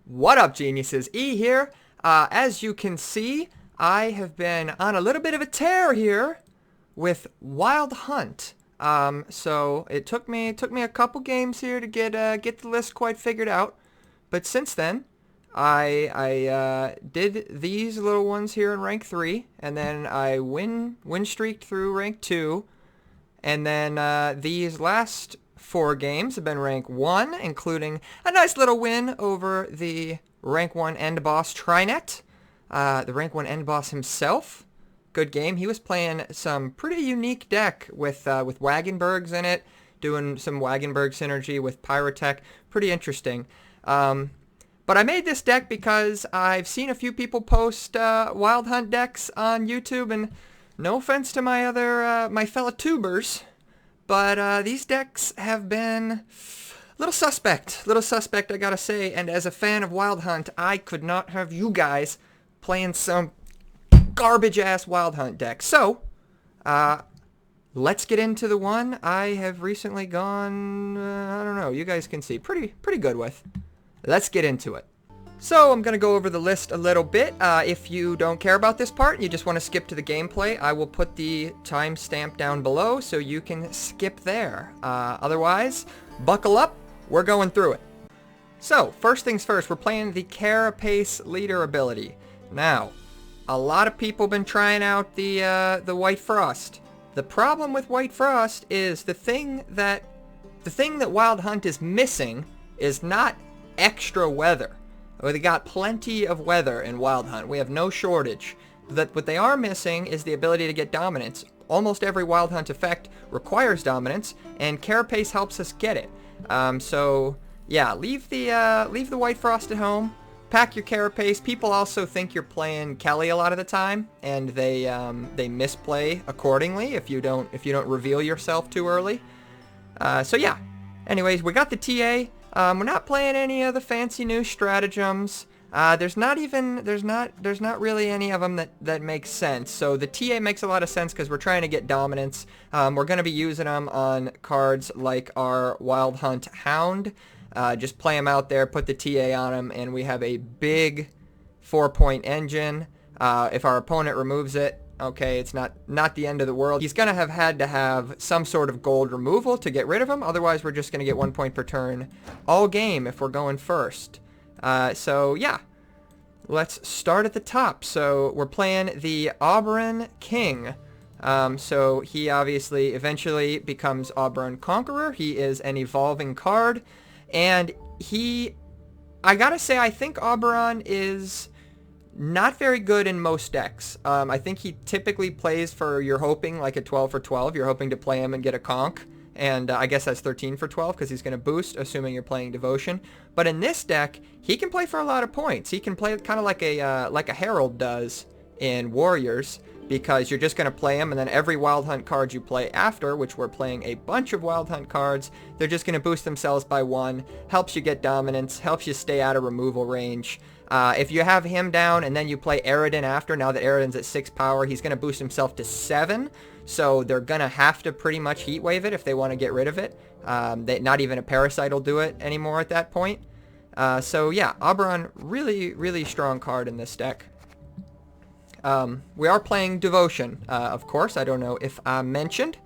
What up, geniuses? E here. As you can see, I have been on a little bit of a tear here with Wild Hunt. So it took me a couple games here to get the list quite figured out. But since then, I did these little ones here in rank 3, and then I win streaked through rank 2, and then these last 4 games have been rank 1, including a nice little win over the rank 1 end boss Trinet, the rank 1 end boss himself. Good game. He was playing some pretty unique deck with Wagenbergs in it, doing some Wagenberg synergy with Pyrotech. Pretty interesting. But I made this deck because I've seen a few people post Wild Hunt decks on YouTube, and no offense to my my fellow tubers, but these decks have been a little suspect, I gotta say. And as a fan of Wild Hunt, I could not have you guys playing some garbage-ass Wild Hunt deck. So, let's get into the one I have recently gone, I don't know, you guys can see, pretty good with. Let's get into it. So I'm going to go over the list a little bit. If you don't care about this part and you just want to skip to the gameplay, I will put the timestamp down below so you can skip there. Otherwise, buckle up. We're going through it. So, first things first, we're playing the Carapace leader ability. Now, a lot of people have been trying out the White Frost. The problem with White Frost is the thing that Wild Hunt is missing is not extra weather. We got plenty of weather in Wild Hunt. We have no shortage. What they are missing is the ability to get dominance. Almost every Wild Hunt effect requires dominance, and Carapace helps us get it. So yeah, leave the White Frost at home. Pack your Carapace. People also think you're playing Kelly a lot of the time, and they misplay accordingly if you don't reveal yourself too early. So yeah. Anyways, we got the TA. We're not playing any of the fancy new stratagems. There's not really any of them that make sense. So the TA makes a lot of sense because we're trying to get dominance. We're going to be using them on cards like our Wild Hunt Hound. Just play them out there, put the TA on them, and we have a big 4-point engine. If our opponent removes it, okay, it's not the end of the world. He's going to have had to have some sort of gold removal to get rid of him. Otherwise, we're just going to get 1 point per turn all game if we're going first. So, yeah. Let's start at the top. So, we're playing the Auburn King. So, he obviously eventually becomes Auburn Conqueror. He is an evolving card. And I gotta say, I think Auburn is not very good in most decks. I think he typically plays for, you're hoping, like a 12 for 12. You're hoping to play him and get a conk. And I guess that's 13 for 12 because he's going to boost, assuming you're playing Devotion. But in this deck, he can play for a lot of points. He can play kind of like a Herald does in Warriors, because you're just going to play him, and then every Wild Hunt card you play after, which we're playing a bunch of Wild Hunt cards, they're just going to boost themselves by 1, helps you get dominance, helps you stay out of removal range. If you have him down and then you play Aridin after, now that Aridin's at 6 power, he's going to boost himself to 7, so they're going to have to pretty much heat wave it if they want to get rid of it. Not even a Parasite will do it anymore at that point. So yeah, Auburn, really strong card in this deck. We are playing Devotion, of course. I don't know if I mentioned.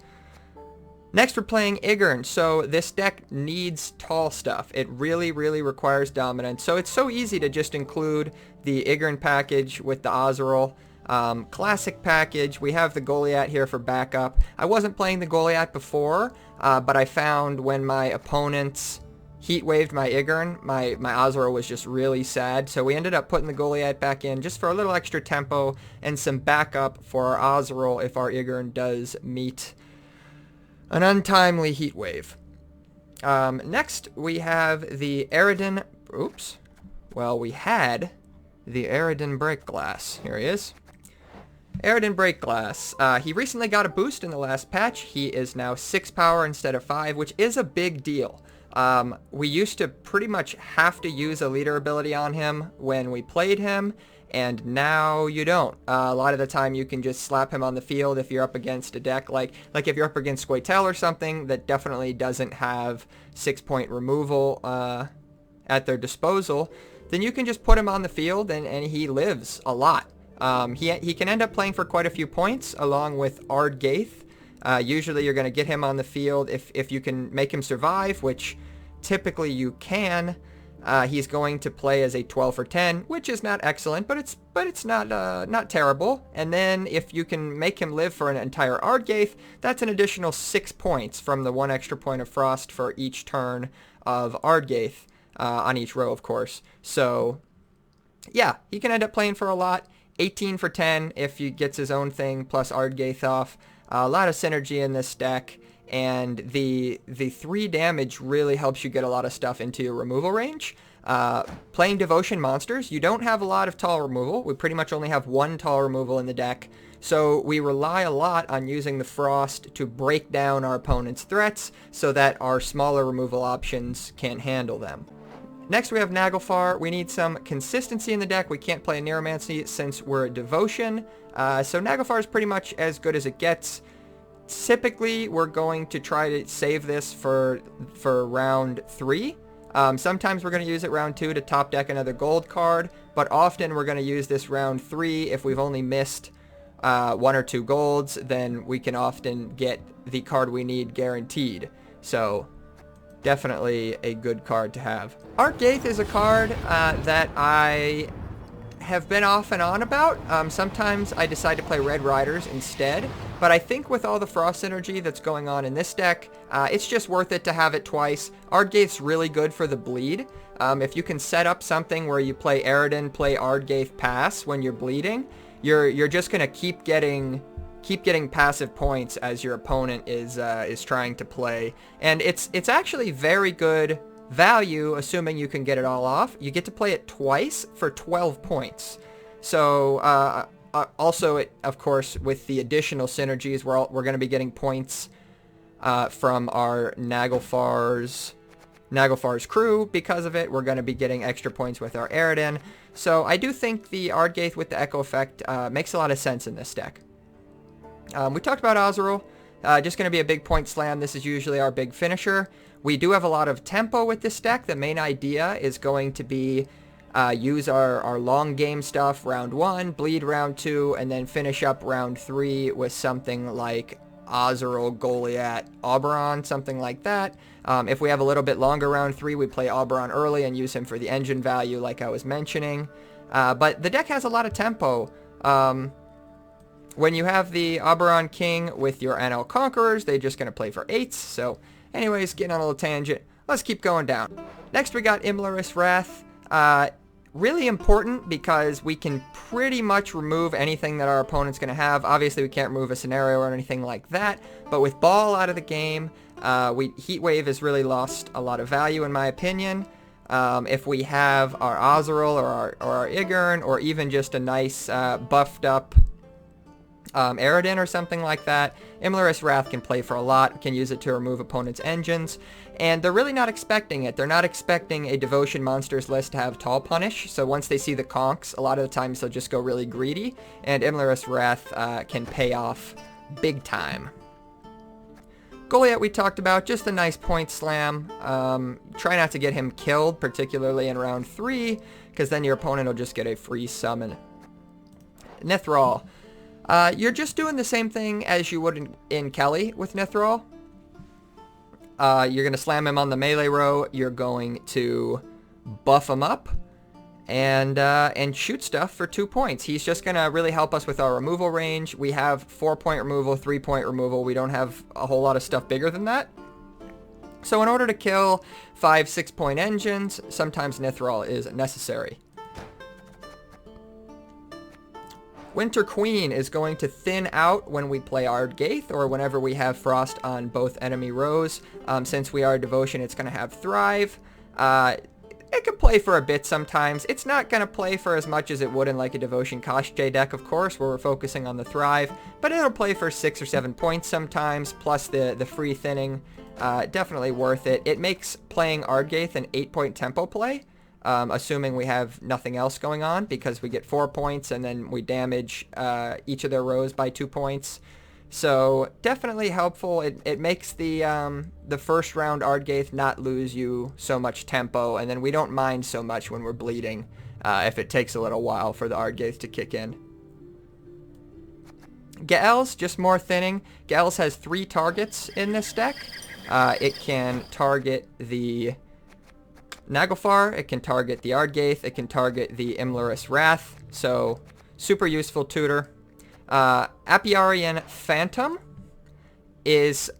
Next, we're playing Igern. So this deck needs tall stuff. It really requires dominance. So it's so easy to just include the Igern package with the Ozeril. Classic package. We have the Goliath here for backup. I wasn't playing the Goliath before, but I found when my opponents heat waved my Igern, my Ozeril was just really sad. So we ended up putting the Goliath back in just for a little extra tempo and some backup for our Ozeril if our Igern does meet an untimely heat wave. Next, we have the Aridin... Oops. Well, we had the Aridin Break Glass. Here he is. Aridin Break Glass. He recently got a boost in the last patch. He is now 6 power instead of 5, which is a big deal. We used to pretty much have to use a leader ability on him when we played him, and now you don't. A lot of the time you can just slap him on the field if you're up against a deck like if you're up against Squirtle or something that definitely doesn't have 6-point removal at their disposal. then you can just put him on the field and he lives a lot. He can end up playing for quite a few points along with Ardgaith. Usually you're going to get him on the field if you can make him survive, which typically you can. He's going to play as a 12 for 10, which is not excellent, but it's not terrible. And then if you can make him live for an entire Ardgaith, that's an additional 6 points from the 1 extra point of frost for each turn of Ardgaith, on each row, of course. So yeah, he can end up playing for a lot. 18 for 10 if he gets his own thing plus Ardgaith off. A lot of synergy in this deck. And the 3 damage really helps you get a lot of stuff into your removal range. Playing Devotion monsters, you don't have a lot of tall removal. We pretty much only have 1 tall removal in the deck. So we rely a lot on using the Frost to break down our opponent's threats so that our smaller removal options can't handle them. Next we have Naglfar. We need some consistency in the deck. We can't play a Neuromancy since we're a Devotion. So Naglfar is pretty much as good as it gets. Typically, we're going to try to save this for round 3. Sometimes we're going to use it round 2 to top deck another gold card, but often we're going to use this round 3 if we've only missed 1 or 2 golds, then we can often get the card we need guaranteed. So definitely a good card to have. Ardgaith is a card that I have been off and on about. Sometimes I decide to play Red Riders instead, but I think with all the Frost synergy that's going on in this deck, it's just worth it to have it twice. Ardgaith's really good for the bleed. If you can set up something where you play Eredin, play Ardgaith, pass when you're bleeding, you're just gonna keep getting passive points as your opponent is trying to play, and it's actually very good value, assuming you can get it all off. You get to play it twice for 12 points. So also, of course, with the additional synergies, we're going to be getting points from our Naglfar's crew. Because of it, we're going to be getting extra points with our Eredin. So I do think the Ardgaith with the Echo effect makes a lot of sense in this deck. We talked about Azrael. Just going to be a big point slam. This is usually our big finisher. We do have a lot of tempo with this deck. The main idea is going to be use our long game stuff round 1, bleed round 2, and then finish up round 3 with something like Azrael, Goliath, Oberon, something like that. If we have a little bit longer round 3, we play Oberon early and use him for the engine value like I was mentioning. But the deck has a lot of tempo. When you have the Oberon King with your NL Conquerors, they're just going to play for 8s. So anyways, getting on a little tangent. Let's keep going down. Next we got Imlerith's Wrath. Really important because we can pretty much remove anything that our opponent's going to have. Obviously we can't remove a scenario or anything like that, but with Ball out of the game, Heatwave has really lost a lot of value in my opinion. If we have our Azrael or our Igern, or even just a nice buffed up Eredin or something like that, Imlerith's Wrath can play for a lot, can use it to remove opponents' engines, and they're really not expecting it. They're not expecting a Devotion Monsters list to have Tall Punish, so once they see the conks, a lot of the times they'll just go really greedy, and Imlerith's Wrath can pay off big time. Goliath we talked about, just a nice point slam. Try not to get him killed, particularly in round 3, because then your opponent will just get a free summon. Nithral. You're just doing the same thing as you would in Kelly with Nithral. You're going to slam him on the melee row. You're going to buff him up and shoot stuff for 2 points. He's just going to really help us with our removal range. We have 4-point removal, 3-point removal. We don't have a whole lot of stuff bigger than that. So in order to kill 5-6-point engines, sometimes Nithral is necessary. Winter Queen is going to thin out when we play Ardgaith or whenever we have Frost on both enemy rows. Since we are Devotion, it's going to have Thrive. It can play for a bit sometimes. It's not going to play for as much as it would in like a Devotion Koshchei deck, of course, where we're focusing on the Thrive. But it'll play for 6 or 7 points sometimes, plus the free thinning. Definitely worth it. It makes playing Ardgaith an 8-point tempo play. Assuming we have nothing else going on, because we get 4 points and then we damage each of their rows by 2 points. So definitely helpful. It makes the first round Ardgaith not lose you so much tempo, and then we don't mind so much when we're bleeding if it takes a little while for the Ardgaith to kick in. Gael's just more thinning. Gael's has 3 targets in this deck. It can target the Naglfar, it can target the Ardgaith, it can target the Imlerus Wrath, so super useful tutor. Apiarian Phantom is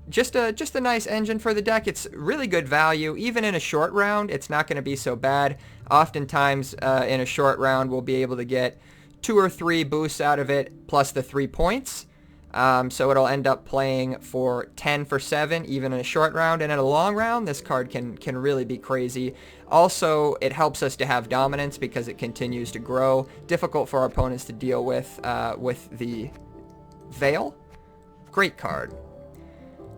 just a nice engine for the deck. It's really good value. Even in a short round, it's not going to be so bad. Oftentimes, in a short round, we'll be able to get 2 or 3 boosts out of it, plus the 3 points. So it'll end up playing for 10 for 7, even in a short round. And in a long round, this card can really be crazy. Also, it helps us to have dominance because it continues to grow. Difficult for our opponents to deal with the Veil. Great card.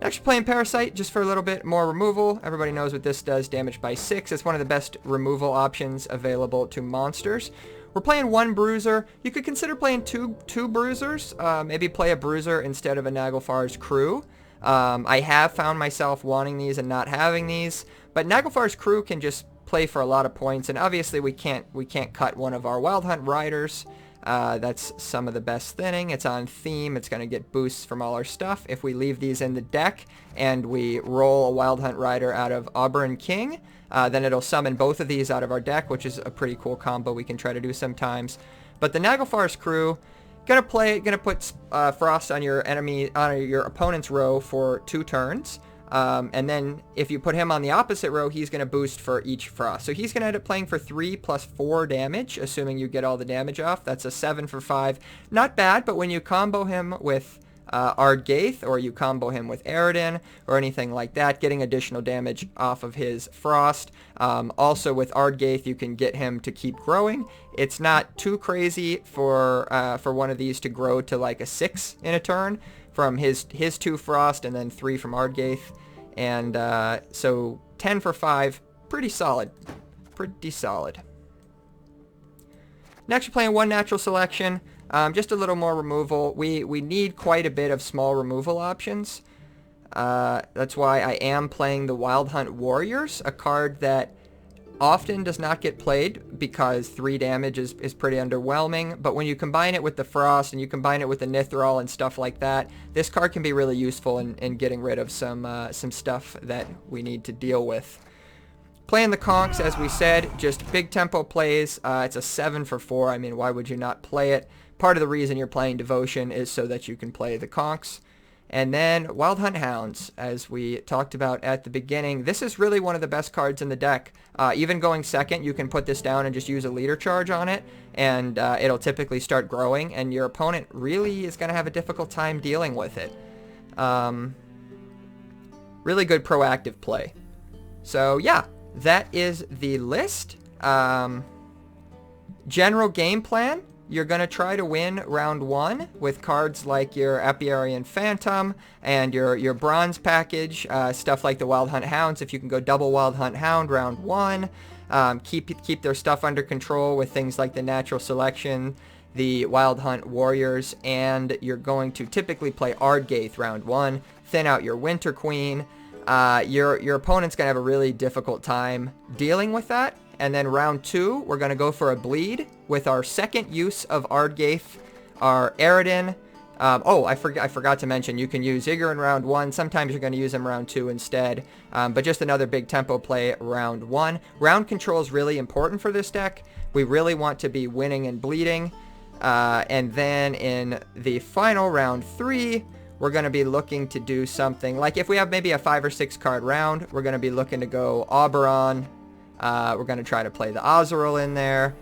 Next, we're playing Parasite, just for a little bit more removal. Everybody knows what this does, damage by 6. It's one of the best removal options available to monsters. We're playing 1 Bruiser. You could consider playing two Bruisers. Maybe play a Bruiser instead of a Naglfar's Crew. I have found myself wanting these and not having these. But Naglfar's Crew can just play for a lot of points. And obviously we can't cut one of our Wild Hunt Riders. That's some of the best thinning. It's on theme. It's going to get boosts from all our stuff. If we leave these in the deck and we roll a Wild Hunt Rider out of Auburn King, then it'll summon both of these out of our deck, which is a pretty cool combo we can try to do sometimes. But the Naglfar's Crew, gonna put Frost on your opponent's row for 2 turns. And then if you put him on the opposite row, he's going to boost for each Frost. So he's going to end up playing for 3 plus 4 damage, assuming you get all the damage off. That's a 7 for 5. Not bad, but when you combo him with Ardgaith, or you combo him with Aridin, or anything like that, getting additional damage off of his Frost. Also with Ardgaith, you can get him to keep growing. It's not too crazy for one of these to grow to like a 6 in a turn, from his 2 Frost and then 3 from Ardgaith. And so 10 for 5, pretty solid. Pretty solid. Next, we're playing 1 Natural Selection. Just a little more removal. We need quite a bit of small removal options. That's why I am playing the Wild Hunt Warriors, a card that often does not get played because 3 damage is pretty underwhelming. But when you combine it with the Frost and you combine it with the Nithrol and stuff like that, this card can be really useful in getting rid of some stuff that we need to deal with. Playing the Conks, as we said, just big tempo plays. It's a 7 for 4. I mean, why would you not play it? Part of the reason you're playing Devotion is so that you can play the Conks. And then Wild Hunt Hounds, as we talked about at the beginning. This is really one of the best cards in the deck. Even going second, you can put this down and just use a leader charge on it, and it'll typically start growing, and your opponent really is going to have a difficult time dealing with it. Really good proactive play. So yeah, that is the list. General game plan. You're going to try to win round 1 with cards like your Apiarian Phantom and your bronze package, stuff like the Wild Hunt Hounds. If you can go double Wild Hunt Hound round 1, keep their stuff under control with things like the Natural Selection, the Wild Hunt Warriors, and you're going to typically play Ardgaith round 1, thin out your Winter Queen. Your opponent's going to have a really difficult time dealing with that. And then round 2, we're going to go for a bleed with our second use of Ardgaith, our Aridin. I forgot to mention, you can use Igor in round 1. Sometimes you're going to use him round 2 instead. But just another big tempo play round 1. Round control is really important for this deck. We really want to be winning and bleeding. And then in the final round 3, we're going to be looking to do something like, if we have maybe a 5 or 6 card round, we're going to be looking to go Oberon. We're going to try to play the Azrael in there.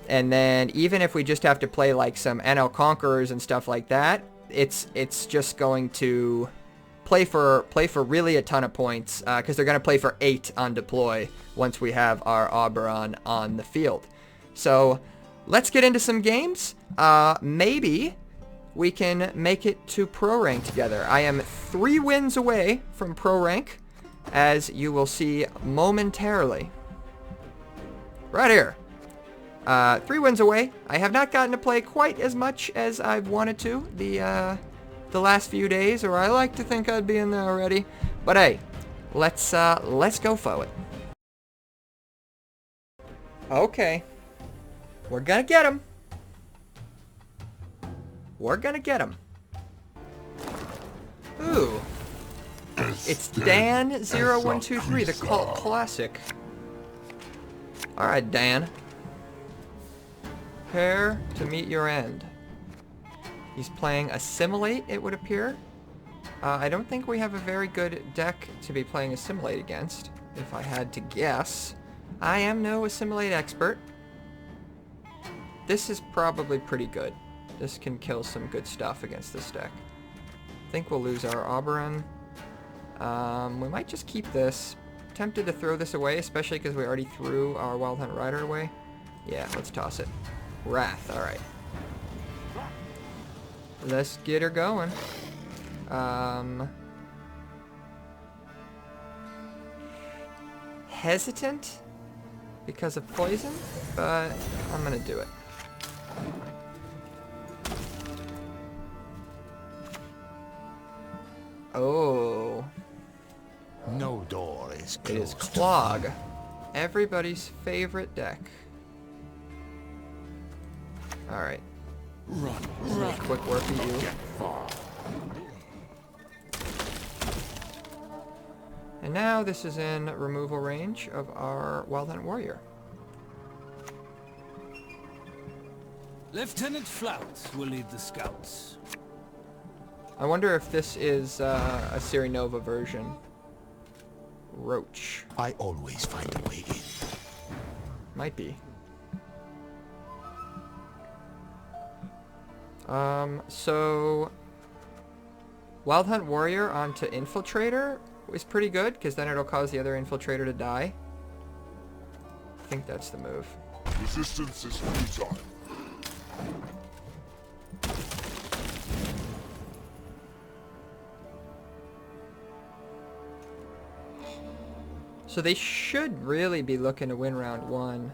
And then even if we just have to play like some NL Conquerors and stuff like that, it's just going to play for really a ton of points, because they're going to play for 8 on deploy once we have our Oberon on the field. So let's get into some games. Maybe we can make it to Pro Rank together. I am 3 wins away from Pro Rank, as you will see momentarily. Right here. 3 wins away. I have not gotten to play quite as much as I've wanted to the last few days, or I like to think I'd be in there already. But hey, let's go for it. Okay. We're gonna get him. We're gonna get him. Ooh. It's Dan0123, the cult classic. Alright, Dan. Prepare to meet your end. He's playing Assimilate, it would appear. I don't think we have a very good deck to be playing Assimilate against, if I had to guess. I am no Assimilate expert. This is probably pretty good. This can kill some good stuff against this deck. I think we'll lose our Oberon. We might just keep this. Tempted to throw this away, especially because we already threw our Wild Hunt Rider away. Yeah, let's toss it. Wrath, alright. Let's get her going. Hesitant because of poison, but I'm gonna do it. Oh. No door is closed. It is Clog. Everybody's favorite deck. Alright. Run. Quick work for you. And now this is in removal range of our Wild Hunt Warrior. Lieutenant Flout will lead the scouts. I wonder if this is a Siri Nova version. Roach. I always find a way in. Might be. So Wild Hunt Warrior onto Infiltrator is pretty good, because then it'll cause the other Infiltrator to die. I think that's the move. Resistance is futile. So they should really be looking to win round 1.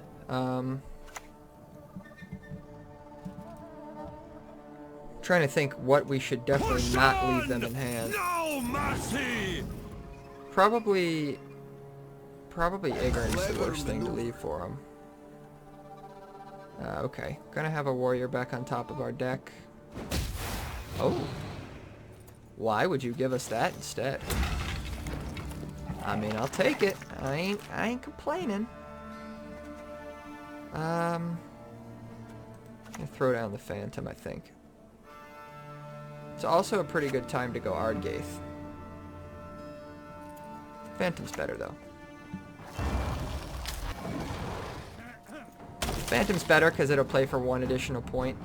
Trying to think what we should definitely not leave them in hand. No mercy! Probably Ignorance is the worst thing to leave for them. Okay, gonna have a warrior back on top of our deck. Oh, why would you give us that instead? I mean, I'll take it. I ain't complaining. I'm gonna throw down the Phantom, I think. It's also a pretty good time to go Ardgaith. Phantom's better, though. Phantom's better because it'll play for 1 additional point.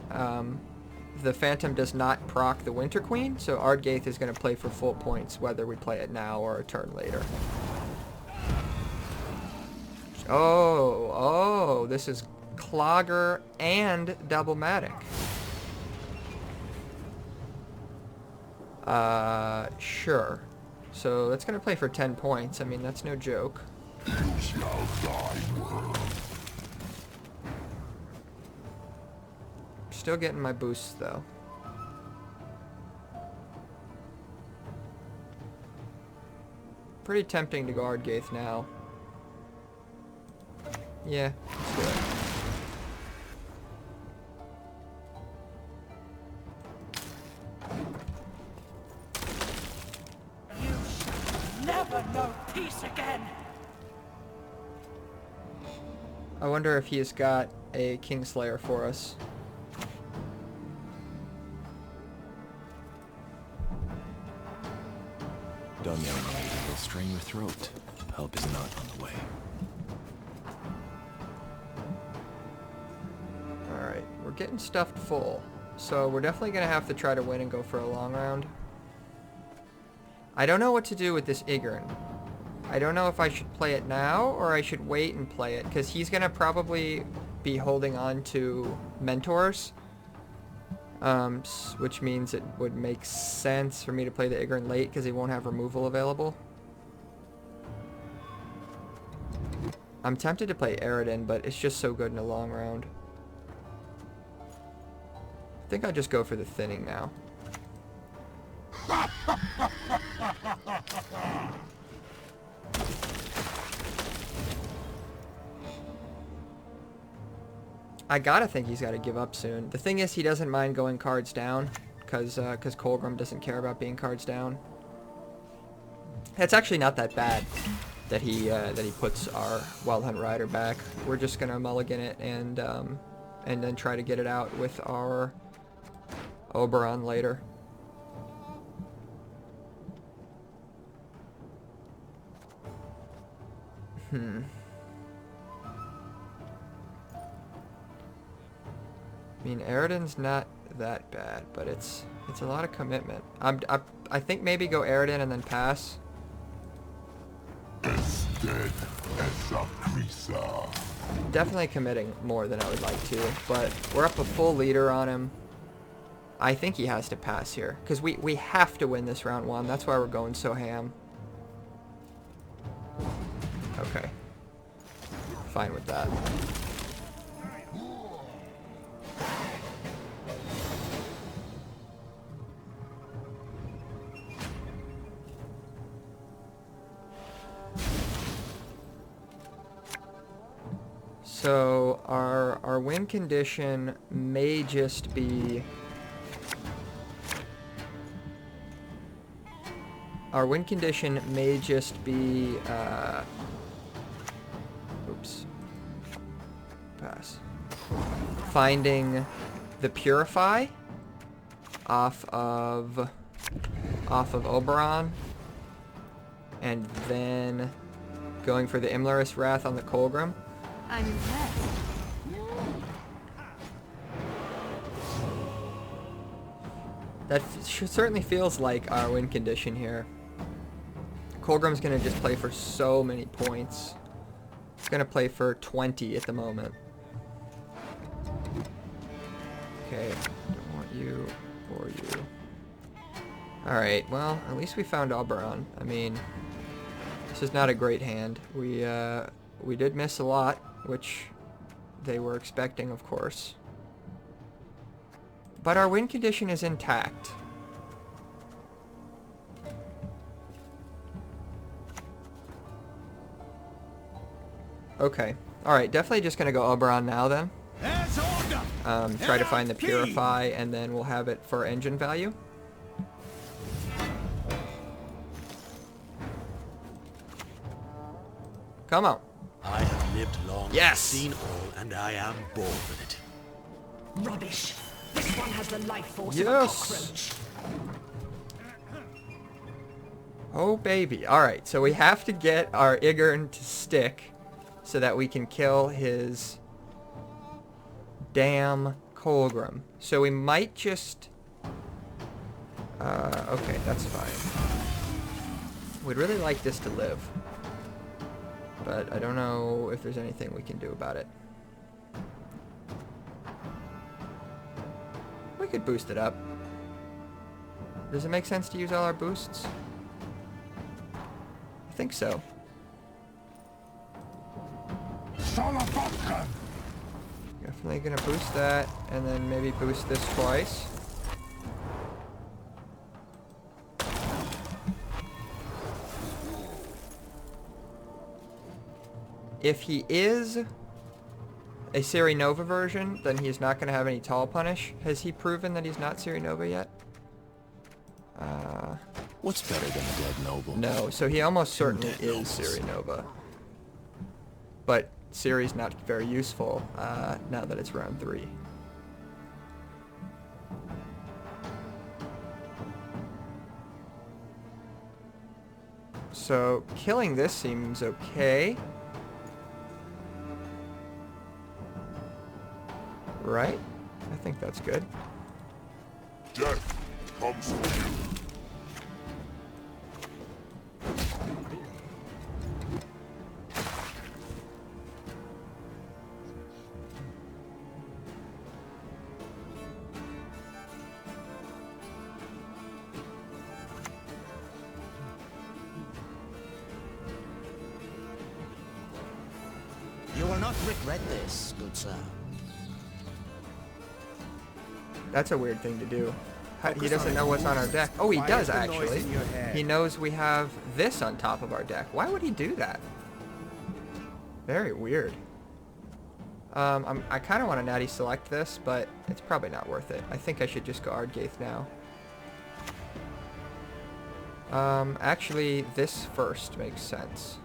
The Phantom does not proc the Winter Queen, so Ardgaith is going to play for full points whether we play it now or a turn later. Oh, this is Clogger and Double-Matic. Sure. So that's going to play for 10 points. I mean, that's no joke. Still getting my boosts, though. Pretty tempting to go Ardgaith now. Yeah, let's do it. Never know peace again. I wonder if he's got a Kingslayer for us. Done, young lady. It'll strain your throat. Help is not on the way. Alright, we're getting stuffed full. So we're definitely going to have to try to win and go for a long round. I don't know what to do with this Igern. I don't know if I should play it now or I should wait and play it, because he's going to probably be holding on to Mentors. Which means it would make sense for me to play the Igern late because he won't have removal available. I'm tempted to play Aridin, but it's just so good in a long round. I think I'll just go for the thinning now. I gotta think he's gotta give up soon. The thing is, he doesn't mind going cards down, because Colgrim doesn't care about being cards down. It's actually not that bad that he puts our Wild Hunt Rider back. We're just gonna mulligan it and then try to get it out with our Oberon later. I mean, Aridin's not that bad, but it's a lot of commitment. I think maybe go Aridin and then pass. As dead as a creaser. Definitely committing more than I would like to, but we're up a full leader on him. I think he has to pass here, because we have to win this round 1. That's why we're going so ham. Okay. Fine with that. So our win condition may just be... Our win condition may just be... oops. Pass. Finding the Purify off of Oberon, and then going for the Imlerist Wrath on the Colgrim. I'm impressed. That certainly feels like our win condition here. Colgrim's gonna just play for so many points. He's gonna play for 20 at the moment. Okay, don't want you or you. Alright, well, at least we found Oberon. I mean, this is not a great hand. We did miss a lot, which they were expecting, of course. But our win condition is intact. Okay. Alright, definitely just gonna go Oberon now then. Try to find the Purify, and then we'll have it for engine value. Come on. I have lived long, Yes! seen all, and I am bored with it. Rubbish. This one has the life force Yes. of a cockroach. Oh, baby. Alright, so we have to get our Igern to stick so that we can kill his damn Colgrim. So we might just... okay, that's fine. We'd really like this to live, but I don't know if there's anything we can do about it. We could boost it up. Does it make sense to use all our boosts? I think so. Definitely gonna boost that, and then maybe boost this twice. If he is a Siri Nova version, then he's not going to have any tall punish. Has he proven that he's not Siri Nova yet? What's better than a dead noble? No, so he almost certainly dead is nobles. Siri Nova. But Siri's not very useful now that it's round 3. So killing this seems okay. Right? I think that's good. Death comes for you. regret this, good sir. That's a weird thing to do. He doesn't know what's on our deck. Oh, he does, actually. He knows we have this on top of our deck. Why would he do that? Very weird. I kind of want to natty select this, but it's probably not worth it. I think I should just go Ardgaith now. Actually, this first makes sense.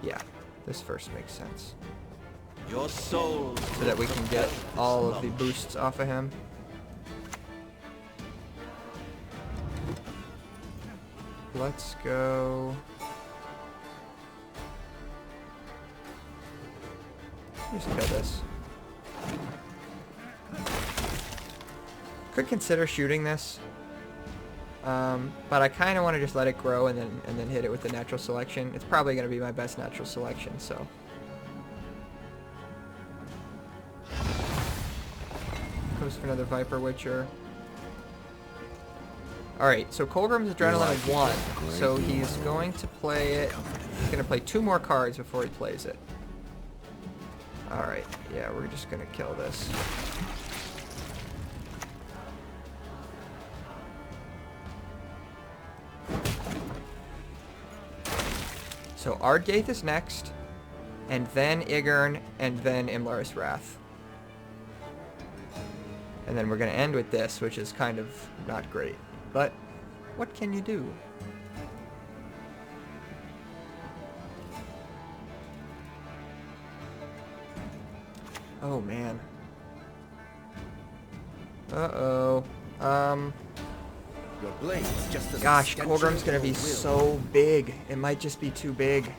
Yeah, this first makes sense. Your soul, so that we can get all of the boosts off of him. Let's go. Just kill this. Could consider shooting this, but I kind of want to just let it grow and then hit it with the natural selection. It's probably going to be my best natural selection, so. Goes for another Viper Witcher. Alright, so Colgrim's Adrenaline is 1, so he's going to play it. He's going to play 2 more cards before he plays it. Alright, yeah, we're just going to kill this. So Ardgaith is next, and then Igern, and then Imler's Wrath. And then we're going to end with this, which is kind of not great. But what can you do? Oh, man. Uh-oh. Your blade's just as Gosh, Colgrim's going to be so big. It might just be too big.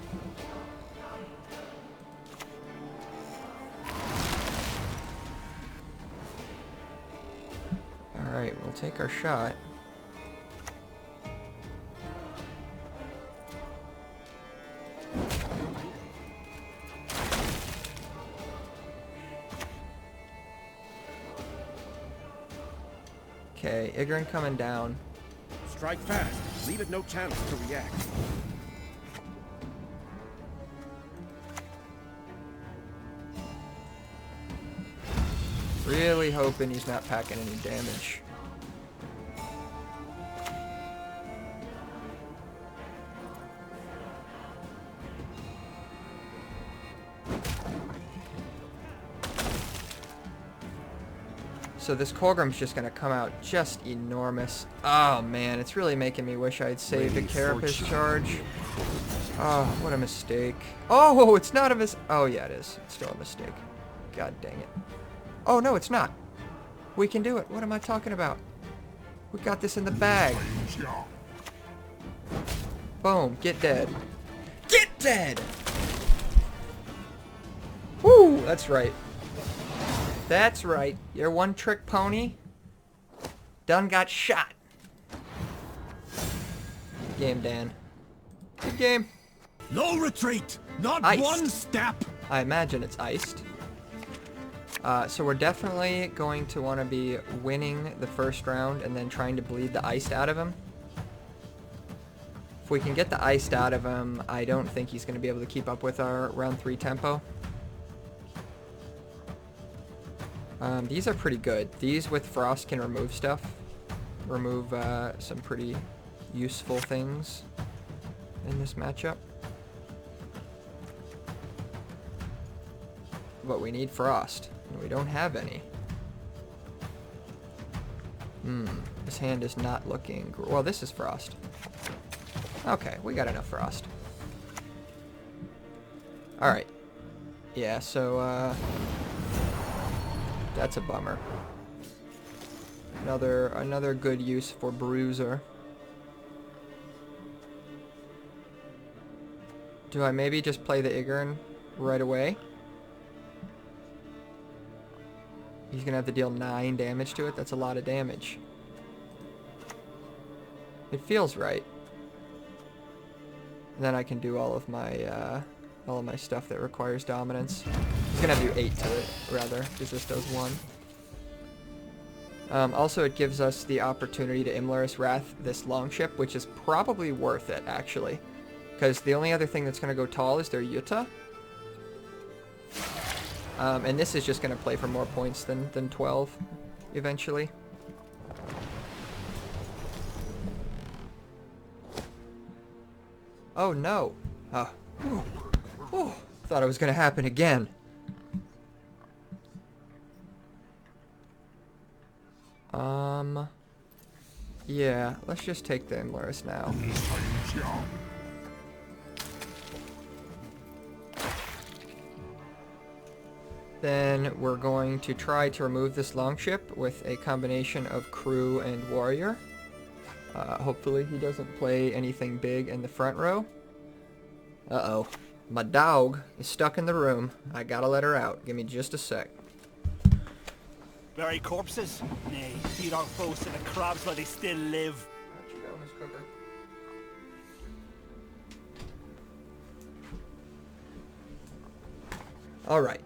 Alright, we'll take our shot. Okay, Igrin coming down. Strike fast. Leave it no chance to react. Really hoping he's not packing any damage. So this Colgrim's just going to come out just enormous. Oh man, it's really making me wish I'd saved a Carapace charge. Oh, what a mistake. Oh, it's not a oh yeah, it is. It's still a mistake. God dang it. Oh no, it's not. We can do it. What am I talking about? We got this in the bag. Boom, get dead. Get dead! Woo, that's right. That's right. Your one-trick pony done got shot. Good game, Dan. Good game. No retreat! Not Iced. one step! I imagine it's iced. So we're definitely going to want to be winning the first round and then trying to bleed the iced out of him. If we can get the iced out of him, I don't think he's going to be able to keep up with our round 3 tempo. These are pretty good. These with Frost can remove stuff. Remove some pretty useful things in this matchup. But we need Frost, and we don't have any. This hand is not looking... Well, this is Frost. Okay, we got enough Frost. Alright. Yeah, so, that's a bummer. Another good use for Bruiser. Do I maybe just play the Igern right away? He's gonna have to deal 9 damage to it. That's a lot of damage. It feels right. And then I can do all of my stuff that requires dominance. He's gonna have to do 8 to it, rather, because this does 1. Also, it gives us the opportunity to Imler's Wrath this Longship, which is probably worth it, actually. Because the only other thing that's gonna go tall is their Yuta. And this is just going to play for more points than 12 eventually. Oh no. Oh. Oh. Thought it was going to happen again. Yeah, let's just take the Imlerus now. Then we're going to try to remove this longship with a combination of crew and warrior. Hopefully he doesn't play anything big in the front row. Uh-oh. My dog is stuck in the room. I gotta let her out. Give me just a sec. Bury corpses? Nay, feed our foes to the crabs while they still live. Alright.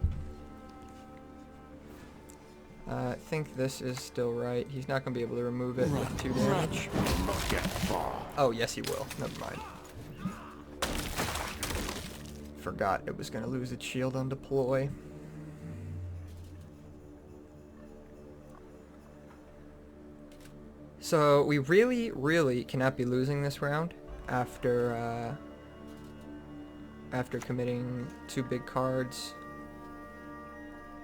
I think this is still right. He's not going to be able to remove it with 2 damage. Oh, yes he will. Never mind. Forgot it was going to lose its shield on deploy. So we really, really cannot be losing this round after committing 2 big cards.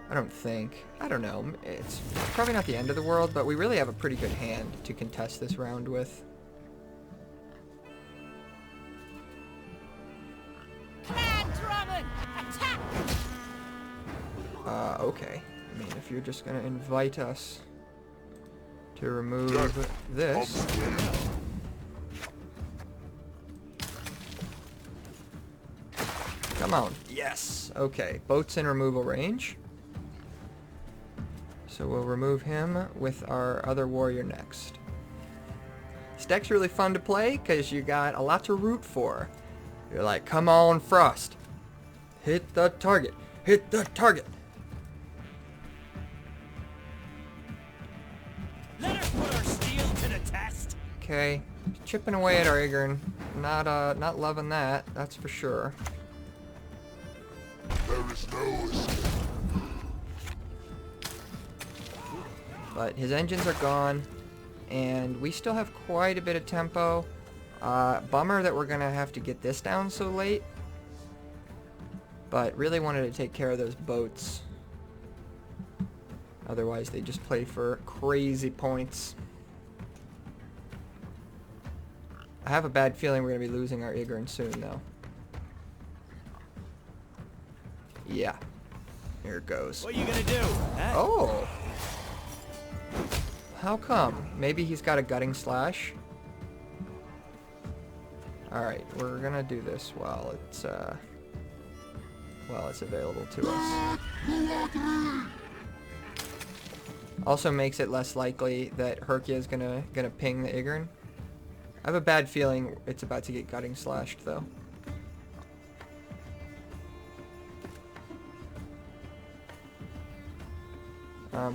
I don't think. I don't know. It's probably not the end of the world, but we really have a pretty good hand to contest this round with. Okay. I mean, if you're just gonna invite us to remove this. Come on. Yes. Okay. Boat's in removal range. So we'll remove him with our other warrior next. This deck's really fun to play because you got a lot to root for. You're like, come on, Frost. Hit the target. Hit the target. Let us put our steel to the test. Okay. Chipping away at our Igern. Not loving that, that's for sure. There is no escape. But his engines are gone, and we still have quite a bit of tempo. Bummer that we're gonna have to get this down so late, but really wanted to take care of those boats. Otherwise they just play for crazy points. I have a bad feeling we're gonna be losing our Igern soon though. Yeah. Here it goes. What are you gonna do? Huh? Oh! How come? Maybe he's got a gutting slash? Alright, we're gonna do this while it's available to us. Also makes it less likely that Herkia is gonna ping the Igern. I have a bad feeling it's about to get gutting slashed though.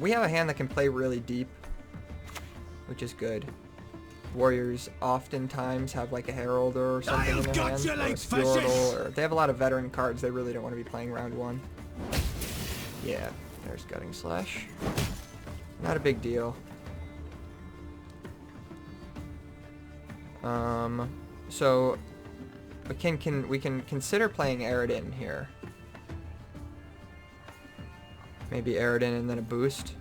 We have a hand that can play really deep, which is good. Warriors oftentimes have like a Heralder or something in their hand, or a Fjordle, or they have a lot of veteran cards they really don't want to be playing round 1. Yeah, there's Gutting Slash. Not a big deal. So we can consider playing Aridin here. Maybe Aridin and then a boost.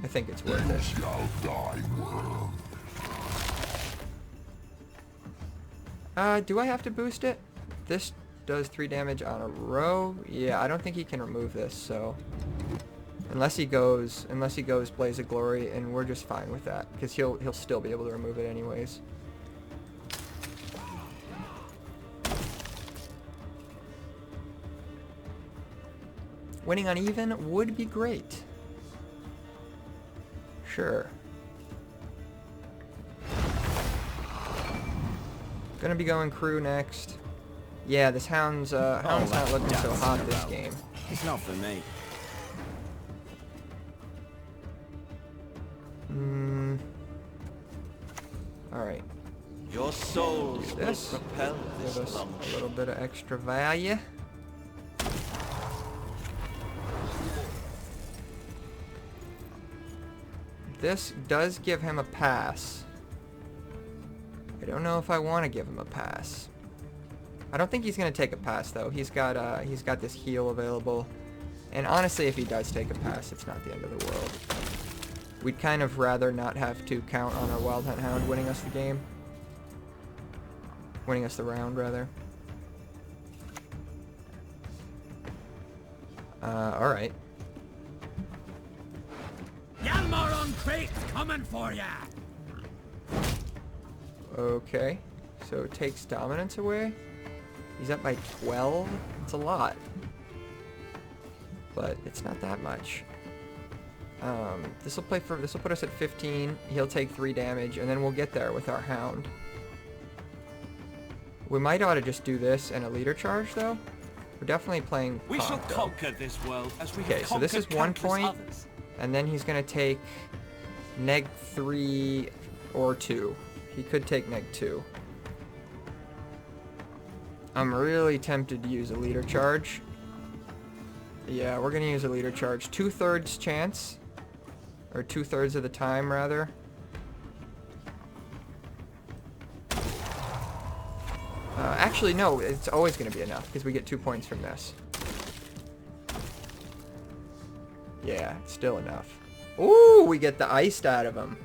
I think it's worth it. Shall die, worm. Do I have to boost it? This does 3 damage on a row. Yeah, I don't think he can remove this, so unless he goes Blaze of Glory, and we're just fine with that because he'll still be able to remove it anyways. Winning on even would be great. Sure. Gonna be going crew next. Yeah, this hound's not looking so hot this game. It's not for me. Alright. Your souls will This propel give this us lump. a little bit of extra value. This does give him a pass. I don't know if I want to give him a pass. I don't think he's gonna take a pass though. He's got this heal available. And honestly, if he does take a pass, it's not the end of the world. We'd kind of rather not have to count on our Wild Hunt Hound winning us the game. Winning us the round, rather. Alright. Yalmar on crate's coming for ya! Okay. So it takes dominance away. He's up by 12. It's a lot. But it's not that much. This will put us at 15. He'll take 3 damage, and then we'll get there with our Hound. We might ought to just do this and a leader charge, though. We're definitely playing We shall Conk, though. conquer this world as we have Okay, so this is conquered 1 countless point, others. and then he's gonna take neg 3 or 2. He could take neg 2. I'm really tempted to use a leader charge. Yeah, we're gonna use a leader charge. 2/3 chance. Or 2/3 of the time, rather. Actually, no, it's always gonna be enough, because we get 2 points from this. Yeah, it's still enough. Ooh, we get the iced out of him.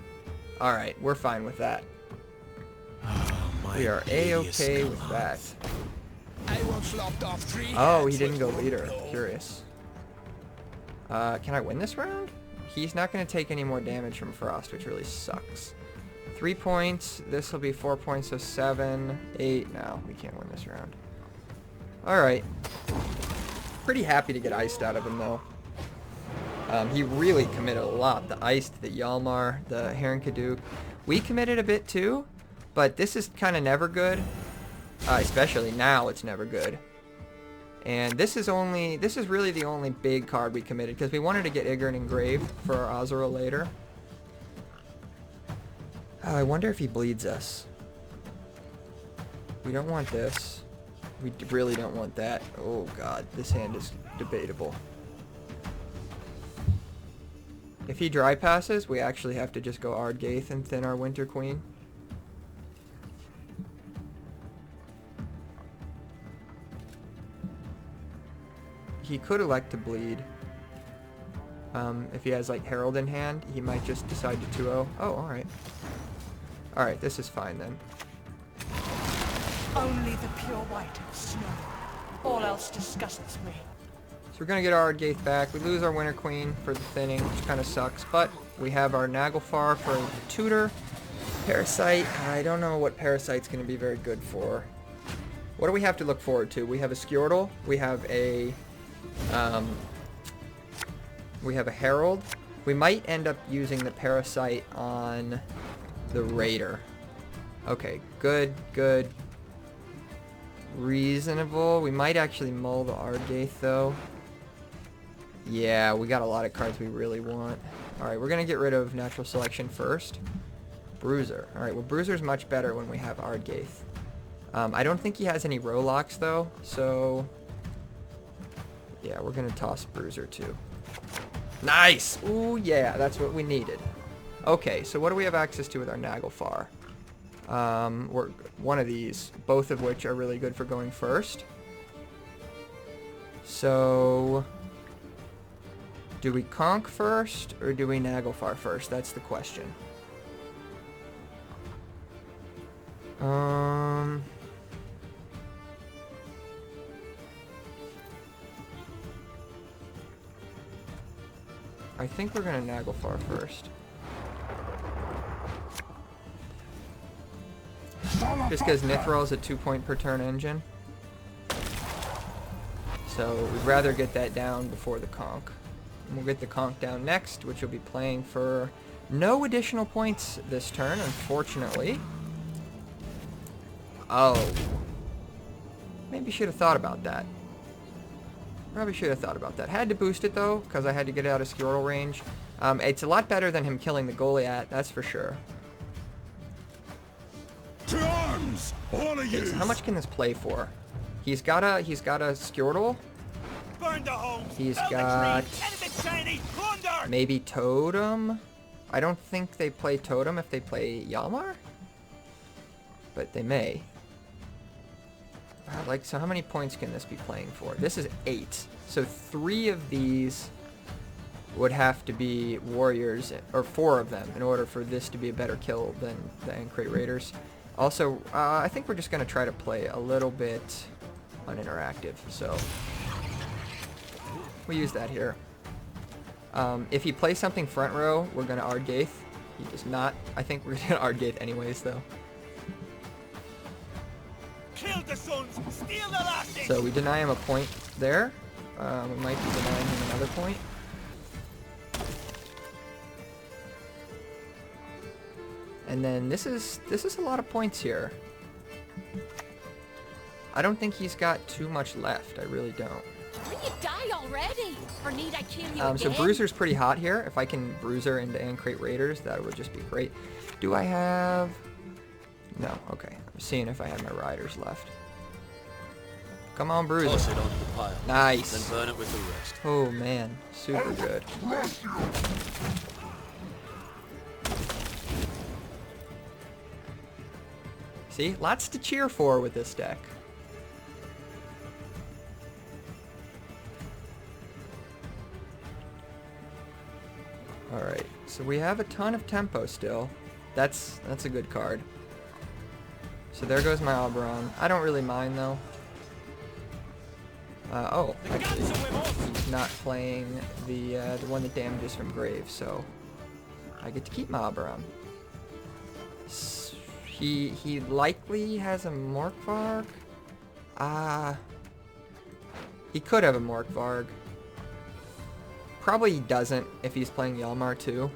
Alright, we're fine with that. We are A-okay with that. I once lopped off 3 Oh, heads he didn't with go one leader. blow. Curious. Can I win this round? He's not going to take any more damage from Frost, which really sucks. 3 points. This will be 4 points, so 7, 8. No, we can't win this round. Alright. Pretty happy to get iced out of him, though. He really committed a lot. The iced, the Yalmar, the Heron Kaduk. We committed a bit too, but this is kind of never good. Especially now, it's never good. And this is really the only big card we committed, because we wanted to get Igorn engraved for our Azura later. I wonder if he bleeds us. We don't want this. We really don't want that. Oh god, this hand is debatable. If he dry passes, we actually have to just go Ardgaith and thin our Winter Queen. He could elect to bleed. If he has like Herald in hand, he might just decide to 2-0. Oh, alright. Alright, this is fine then. Only the pure white of snow. All else disgusts me. So we're gonna get our Ardgaith back. We lose our Winter Queen for the thinning, which kind of sucks, but we have our Naglfar for the tutor. Parasite, I don't know what Parasite's gonna be very good for. What do we have to look forward to? We have a Skjortl, we have a Herald. We might end up using the Parasite on the Raider. Okay, good, good. Reasonable. We might actually mull the Ardgaith though. Yeah, we got a lot of cards we really want. Alright, we're gonna get rid of Natural Selection first. Bruiser. Alright, well Bruiser's much better when we have Ardgaith. I don't think he has any Rolocks though, so yeah, we're gonna toss Bruiser too. Nice! Ooh yeah, that's what we needed. Okay, so what do we have access to with our Naglfar? We're one of these, both of which are really good for going first. So do we Conk first or do we Naglfar first? That's the question. I think we're gonna Naglfar first. Just because Nithral is a 2-point per turn engine. So we'd rather get that down before the Conk. And we'll get the Conk down next, which will be playing for no additional points this turn, unfortunately. Oh. Maybe should have thought about that. Probably should have thought about that. Had to boost it though, because I had to get it out of Skjortl range. It's a lot better than him killing the Goliath, that's for sure. To arms, all of you! So how much can this play for? He's got a Skjortl. Burn the homes. He's Fell the got trees, enemy shiny, plunder! maybe Totem. I don't think they play Totem if they play Yalmar, but they may. Like, so how many points can this be playing for? This is 8. So 3 of these would have to be warriors, or 4 of them, in order for this to be a better kill than the Ancrate Raiders. Also, I think we're just going to try to play a little bit uninteractive, so we use that here. If he plays something front row, we're going to Ardgaith. He does not. I think we're going to Ardgaith anyways, though. Kill the sons, steal the lasses. So we deny him a point there. We might be denying him another point. And then this is a lot of points here. I don't think he's got too much left. I really don't. Will you die already? Or need I kill you So again? Bruiser's pretty hot here. If I can Bruiser into Ancrate Raiders, that would just be great. Do I have... No, okay. I'm seeing if I have my riders left. Come on, Bruiser. Toss it onto the pile. Nice. Then burn it with the rest. Oh, man. Super good. See? Lots to cheer for with this deck. Alright, so we have a ton of tempo still. That's a good card. So there goes my Oberon. I don't really mind though. Oh, actually, he's not playing the one that damages from Grave, so I get to keep my Oberon. He likely has a Morkvarg. He could have a Morkvarg. Probably he doesn't if he's playing Yalmar too.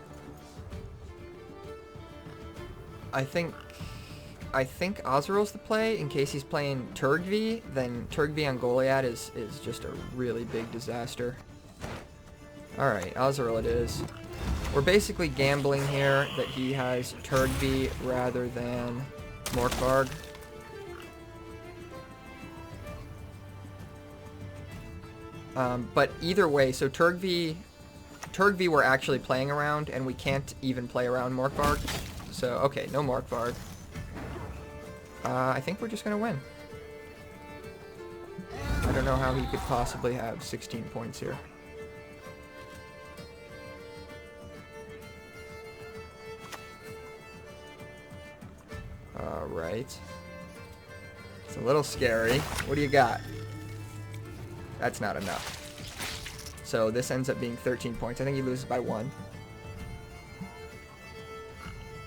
I think Ozrel's the play. In case he's playing Turgvi, then Turgvi on Goliath is just a really big disaster. Alright, Ozrel it is. We're basically gambling here that he has Turgvi rather than Morkvarg. But either way, so Turgvi we're actually playing around, and we can't even play around Morkvarg. So, okay, no Morkvarg. I think we're just going to win. I don't know how he could possibly have 16 points here. Alright. It's a little scary. What do you got? That's not enough. So this ends up being 13 points. I think he loses by 1.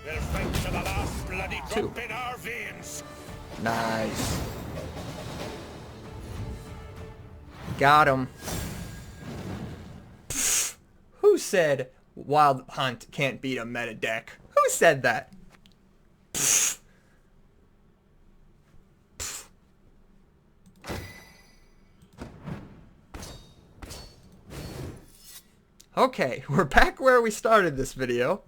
We'll fight to the last bloody 2. drop in our veins. Nice. Got him. Pfft. Who said Wild Hunt can't beat a meta deck? Who said that? Pfft. Pfft. Okay, we're back where we started this video.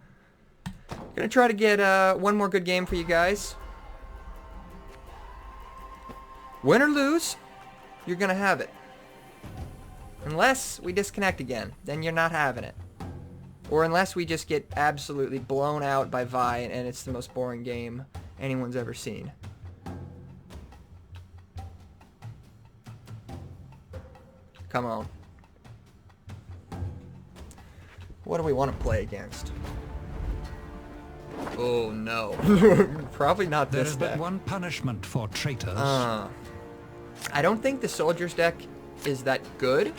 Gonna try to get one more good game for you guys. Win or lose, you're gonna have it. Unless we disconnect again, then you're not having it. Or unless we just get absolutely blown out by Vi and it's the most boring game anyone's ever seen. Come on. What do we want to play against? Oh no. Probably not There this is deck. but one punishment for traitors. I don't think the Soldiers deck is that good.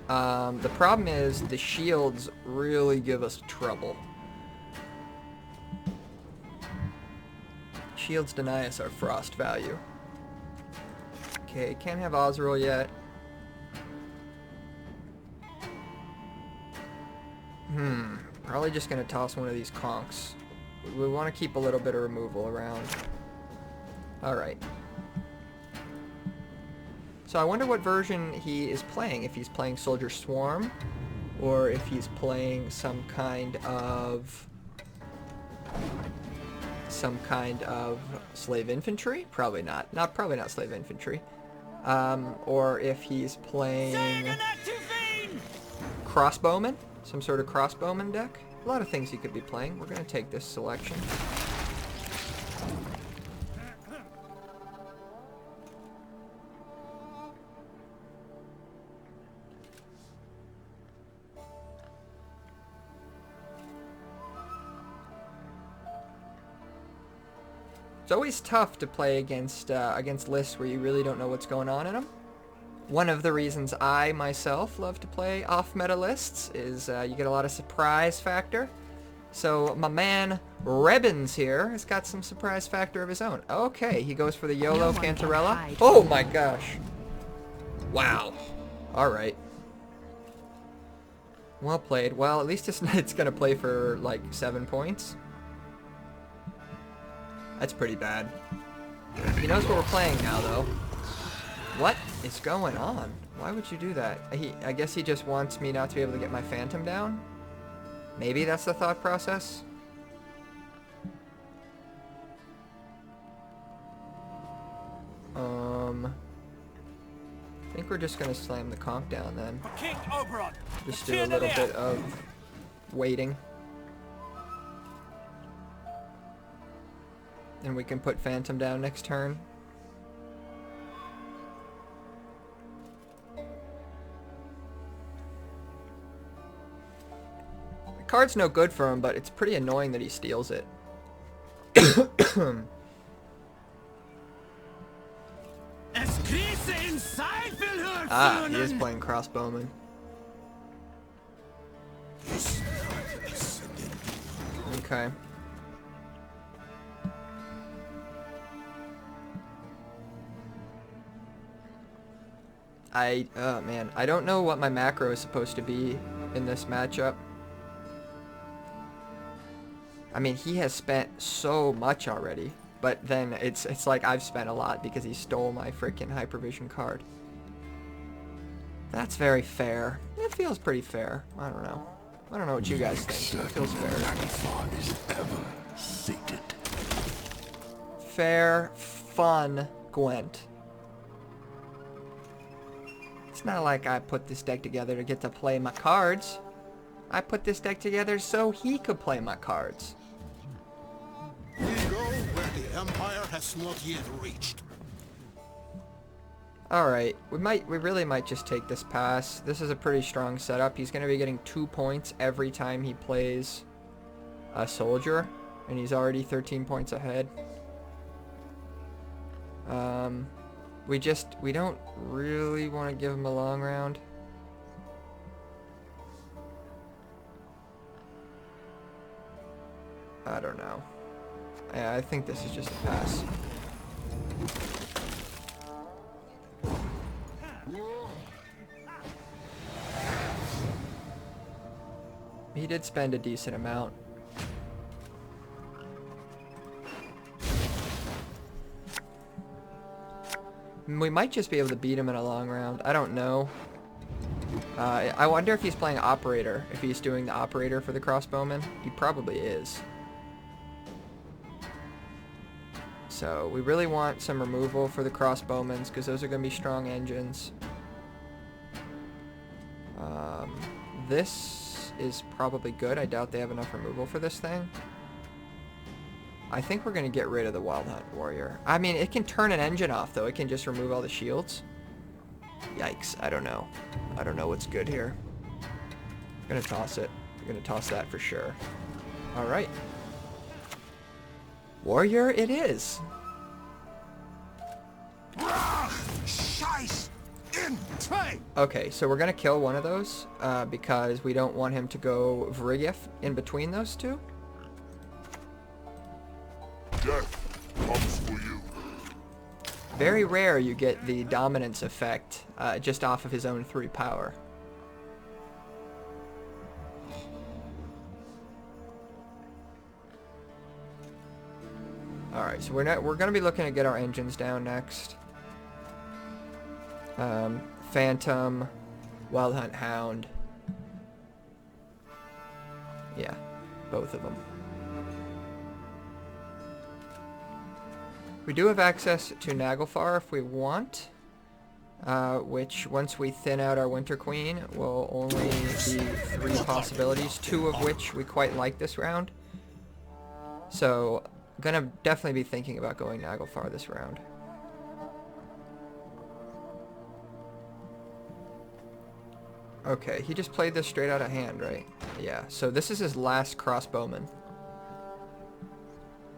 The problem is the shields really give us trouble. Shields deny us our frost value. Okay, can't have Ozrel yet. Probably just gonna toss one of these conks. We want to keep a little bit of removal around. Alright. So I wonder what version he is playing. If he's playing Soldier Swarm, or if he's playing some kind of Slave Infantry. Probably not. Probably not Slave Infantry. Or if he's playing Crossbowman, some sort of Crossbowman deck. A lot of things he could be playing. We're going to take this selection. It's always tough to play against lists where you really don't know what's going on in them. One of the reasons I myself love to play off-meta lists is you get a lot of surprise factor. So my man Rebbins here has got some surprise factor of his own. Okay, he goes for the YOLO Cantarella. Oh my gosh. Wow. Alright. Well played. Well, at least it's going to play for like 7 points. That's pretty bad. He knows what we're playing now, though. What is going on? Why would you do that? I guess he just wants me not to be able to get my Phantom down? Maybe that's the thought process? I think we're just going to slam the conch down then. King Oberon. Just do a little bit of waiting. And we can put Phantom down next turn. The card's no good for him, but it's pretty annoying that he steals it. Ah, he is playing Crossbowman. Okay. Oh man, I don't know what my macro is supposed to be in this matchup. I mean, he has spent so much already, but then it's like I've spent a lot because he stole my freaking Hypervision card. That's very fair. It feels pretty fair. I don't know. I don't know what you guys think. It feels fair. Fair, fun, Gwent. It's not like I put this deck together to get to play my cards. I put this deck together so he could play my cards. We go where the Empire has not yet reached. Alright, we really might just take this pass. This is a pretty strong setup. He's going to be getting 2 points every time he plays a soldier, and he's already 13 points ahead. We don't really want to give him a long round. I don't know. I think this is just a pass. He did spend a decent amount. We might just be able to beat him in a long round. I don't know. I wonder if he's playing Operator. If he's doing the Operator for the Crossbowman. He probably is. So we really want some removal for the Crossbowmans because those are going to be strong engines. This is probably good. I doubt they have enough removal for this thing. I think we're going to get rid of the Wild Hunt Warrior. I mean, it can turn an engine off, though. It can just remove all the shields. Yikes. I don't know. I don't know what's good here. I'm going to toss it. I'm going to toss that for sure. All right. Warrior it is. Okay, so we're going to kill one of those because we don't want him to go Vrigif in between those two. Death comes for you. Very rare you get the dominance effect just off of his own 3 power. Alright, so we're going to be looking to get our engines down next. Phantom, Wild Hunt Hound. Yeah, both of them. We do have access to Naglfar if we want. which once we thin out our Winter Queen will only be 3 possibilities, 2 of which we quite like this round. So, gonna definitely be thinking about going Naglfar this round. Okay, he just played this straight out of hand, right? Yeah, so this is his last crossbowman.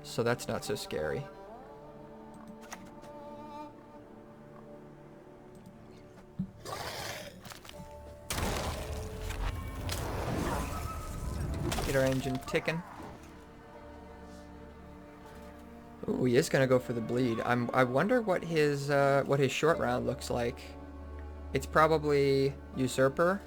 So that's not so scary. Get our engine ticking. Ooh, he is gonna go for the bleed. I wonder what his short round looks like. It's probably Usurper.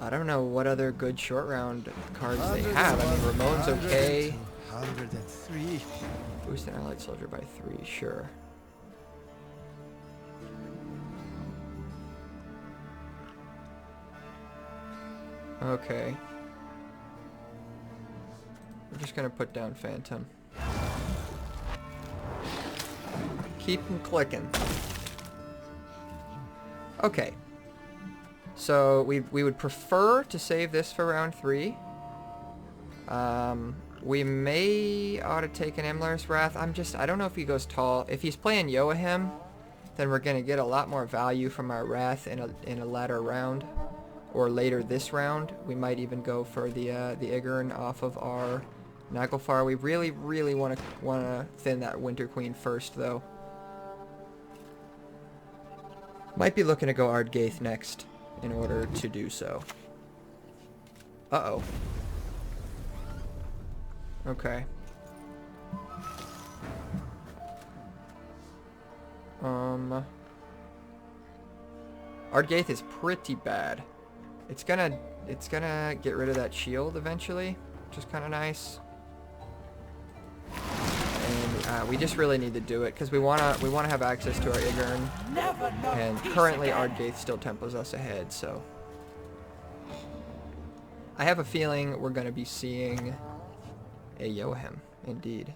I don't know what other good short round cards they have. I mean, Ramon's okay. 103. Boost an allied soldier by 3, sure. Okay. We're just gonna put down Phantom. Keep them clicking. Okay. So we would prefer to save this for round 3. We may ought to take an Emler's Wrath. I don't know if he goes tall. If he's playing Yoahim, then we're gonna get a lot more value from our Wrath in a latter round, or later this round. We might even go for the Igern off of our Naglfar. We really want to thin that Winter Queen first, though. Might be looking to go Ardgaith next in order to do so. Uh-oh. Okay. Ardgaith is pretty bad. It's gonna get rid of that shield eventually, which is kind of nice. And we just really need to do it because we wanna have access to our Igern, and currently Ardgaith still tempos us ahead. So I have a feeling we're gonna be seeing a Yoahim, indeed.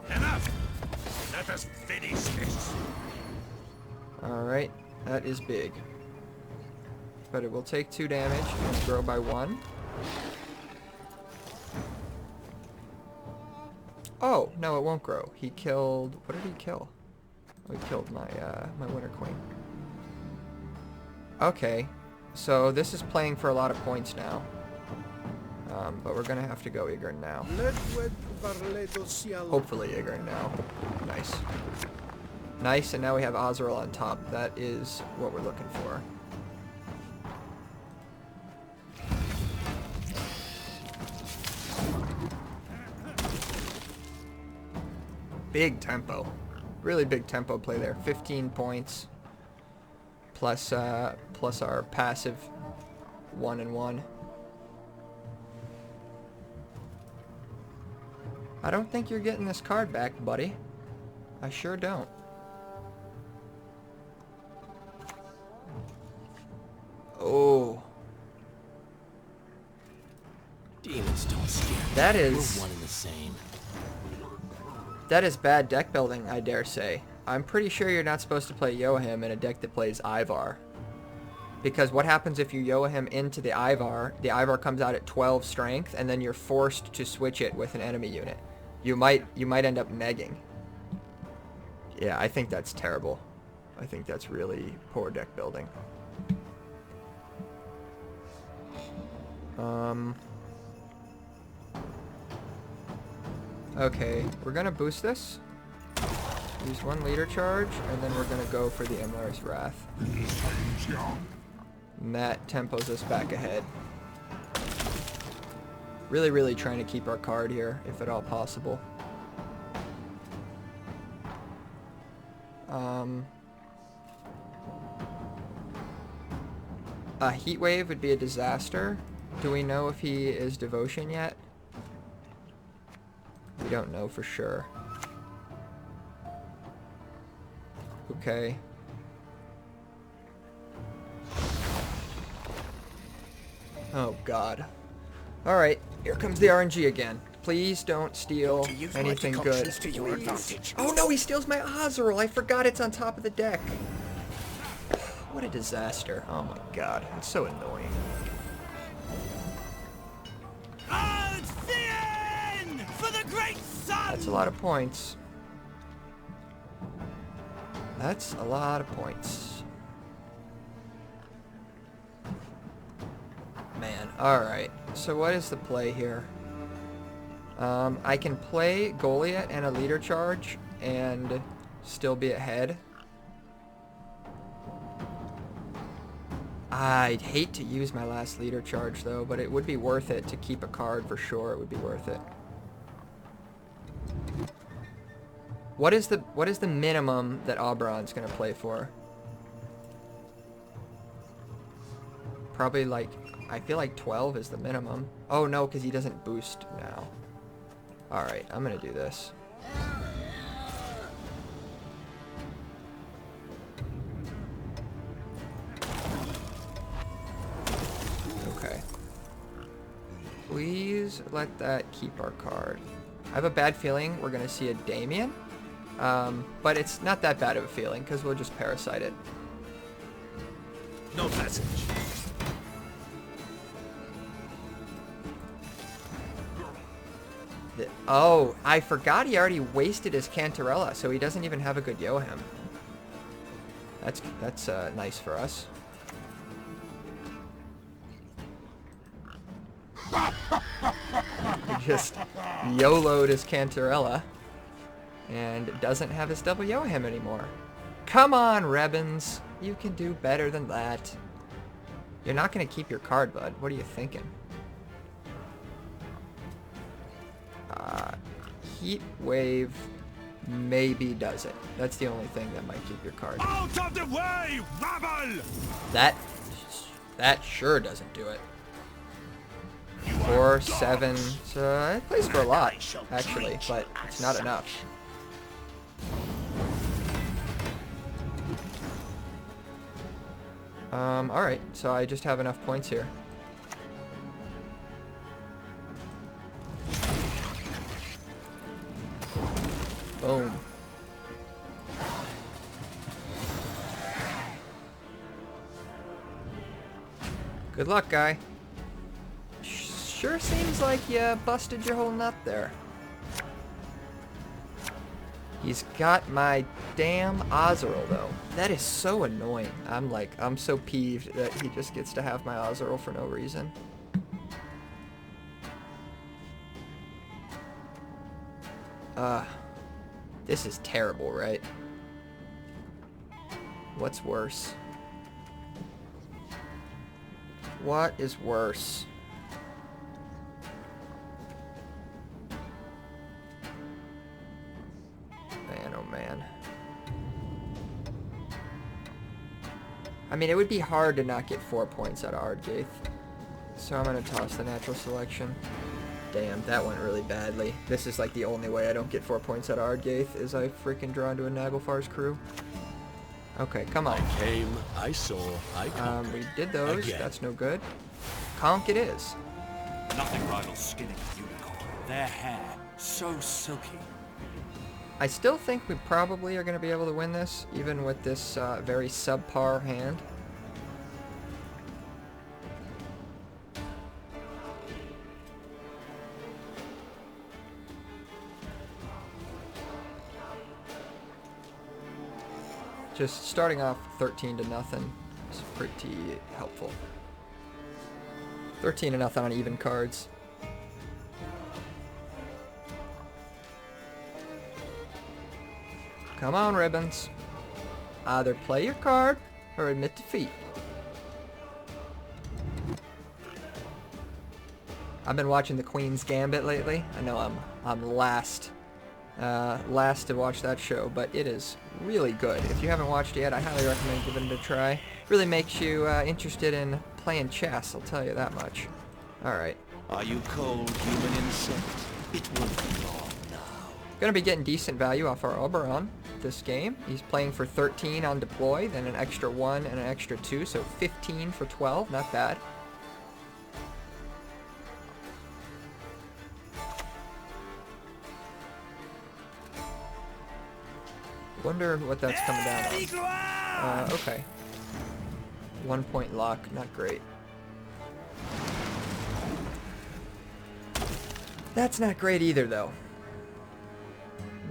Enough! Let us finish this. Alright, that is big. But it will take 2 damage and grow by 1. Oh, no, it won't grow. He killed... What did he kill? Oh, he killed my, my Winter Queen. Okay, so this is playing for a lot of points now. But we're gonna have to go Igern now. Hopefully Igern now. Nice. Nice, and now we have Azrael on top. That is what we're looking for. Big tempo. Really big tempo play there. 15 points. Plus our passive 1 and 1. I don't think you're getting this card back, buddy. I sure don't. Oh. Demons don't scare me. That is... We're one and the same. That is bad deck building, I dare say. I'm pretty sure you're not supposed to play Yoahim in a deck that plays Ivar. Because what happens if you Yoahim into the Ivar comes out at 12 strength, and then you're forced to switch it with an enemy unit. You might end up negging. Yeah, I think that's terrible. I think that's really poor deck building. Okay, we're gonna boost this. Use 1 leader charge, and then we're gonna go for the Emler's Wrath. And that tempos us back ahead. Really trying to keep our card here, if at all possible. A Heat Wave would be a disaster. Do we know if he is Devotion yet? We don't know for sure. Okay. Oh god. Alright, here comes the RNG again. Please don't steal anything good. To your advantage. Oh no, he steals my Ozeril. I forgot it's on top of the deck. What a disaster. Oh my god. It's so annoying. For the great sun! That's a lot of points. That's a lot of points. Man, alright. So what is the play here? I can play Goliath and a leader charge and still be ahead. I'd hate to use my last leader charge though, but it would be worth it to keep a card for sure. It would be worth it. What is the minimum that Oberon's gonna play for? Probably like, I feel like 12 is the minimum. Oh no, because he doesn't boost now. Alright, I'm gonna do this. Okay. Please let that keep our card. I have a bad feeling we're gonna see a Damien. But it's not that bad of a feeling, because we'll just parasite it. No passage. Oh, I forgot he already wasted his Cantarella, so he doesn't even have a good Yohem. That's nice for us. He just YOLO'd his Cantarella and doesn't have his double Yohem anymore. Come on, Rebens. You can do better than that. You're not going to keep your card, bud. What are you thinking? Heat Wave maybe does it. That's the only thing that might keep your card. Out of the way, rabble! That sure doesn't do it. 4, 7. So it plays for a lot, actually, but it's not enough. Alright, so I just have enough points here. Boom. Good luck, guy. Sure seems like you busted your whole nut there. He's got my damn Ozeril, though. That is so annoying. I'm so peeved that he just gets to have my Ozeril for no reason. This is terrible, right? What's worse? What is worse? Man, oh man. I mean, it would be hard to not get 4 points out of Ardgaith. So I'm gonna toss the natural selection. Damn, that went really badly. This is like the only way I don't get 4 points out of Ardgaith is I freaking draw into a Naglfar's crew. Okay, come on. I came, I saw, I conquered. We did those. Again. That's no good. Conk it is. Nothing rivals skinning a unicorn. Their hair, so silky. I still think we probably are going to be able to win this, even with this very subpar hand. Just starting off 13 to nothing is pretty helpful. 13 to nothing on even cards. Come on, Ribbons. Either play your card or admit defeat. I've been watching The Queen's Gambit lately. I know I'm last to watch that show, but it is really good. If you haven't watched it yet, I highly recommend giving it a try. Really makes you interested in playing chess, I'll tell you that much. Alright. Are you cold, human insect? It won't be long now. Gonna be getting decent value off our Oberon this game. He's playing for 13 on deploy, then an extra 1 and an extra 2, so 15 for 12, not bad. Wonder what that's coming down on. Okay. 1 point luck, not great. That's not great either, though.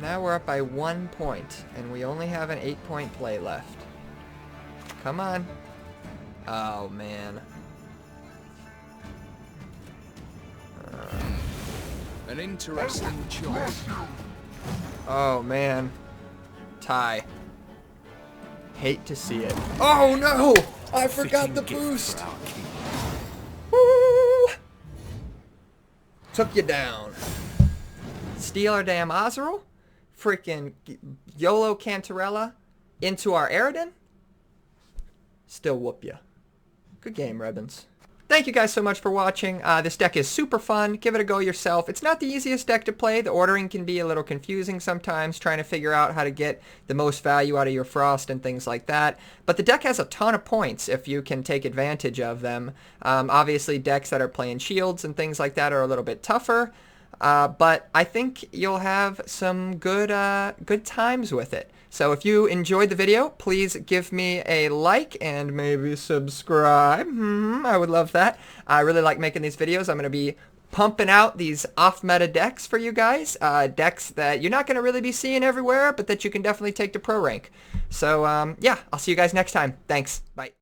Now we're up by 1 point, and we only have an 8-point play left. Come on. Oh, man. An interesting choice. Oh, man. Tie. Hate to see it. Oh, no! I forgot the boost! Woo! Took you down. Steal our damn Ozeril? Freaking YOLO Cantarella into our Aridin? Still whoop ya. Good game, Rebens. Thank you guys so much for watching. This deck is super fun. Give it a go yourself. It's not the easiest deck to play. The ordering can be a little confusing sometimes, trying to figure out how to get the most value out of your Frost and things like that. But the deck has a ton of points if you can take advantage of them. Obviously, decks that are playing shields and things like that are a little bit tougher. But I think you'll have some good times with it. So if you enjoyed the video, please give me a like and maybe subscribe. I would love that. I really like making these videos. I'm going to be pumping out these off-meta decks for you guys. Decks that you're not going to really be seeing everywhere, but that you can definitely take to pro rank. So yeah, I'll see you guys next time. Thanks. Bye.